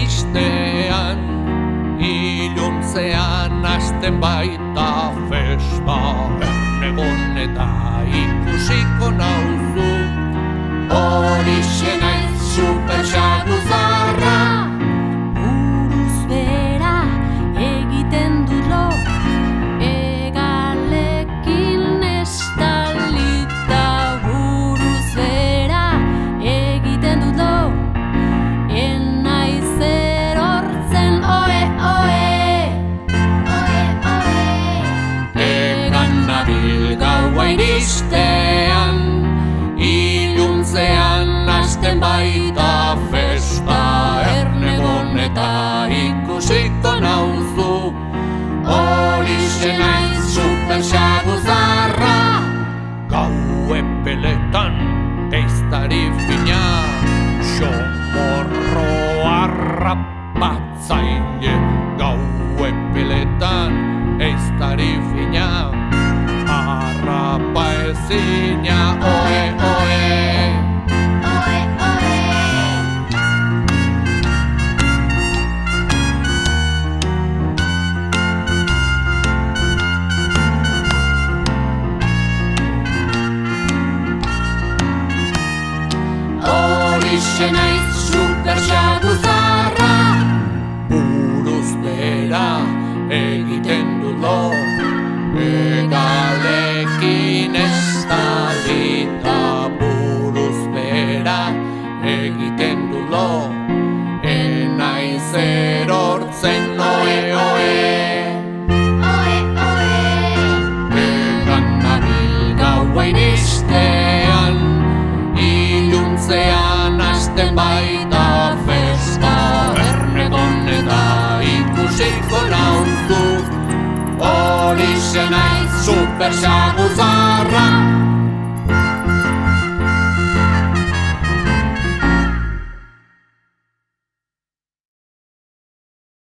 iristean, iluntzean hasten baita festa. Ernegon eta ikusiko nauzu, horixe naiz superxaguzarra. Buruz bera egiten dut lo, hegalekin estalita. Buruz bera egiten dut lo, enaiz erortzen oe, oe, oe, oe. Egan nabil gaua iristean, iluntzean hasten baita festa. Ernegon eta ikusiko nauzu, horixe naiz superxaguzarra. Gau epeletan eiztari fina, xomorro harrapatzaile. Gau epeletan eiztari fina, harrapa ezina, oe, oe. Oe, oe. Horixe naiz superxaguzarra. Buruz bera egiten dut lo, hegalekin estalita. Buruz bera egiten dut lo, enaiz erortzen oe, oe. Oe, oe. Egan nabil gaua iristean, iluntzean hasten baita festa. Ernegon eta ikusiko nauzu, horixe naiz superxaguzarra.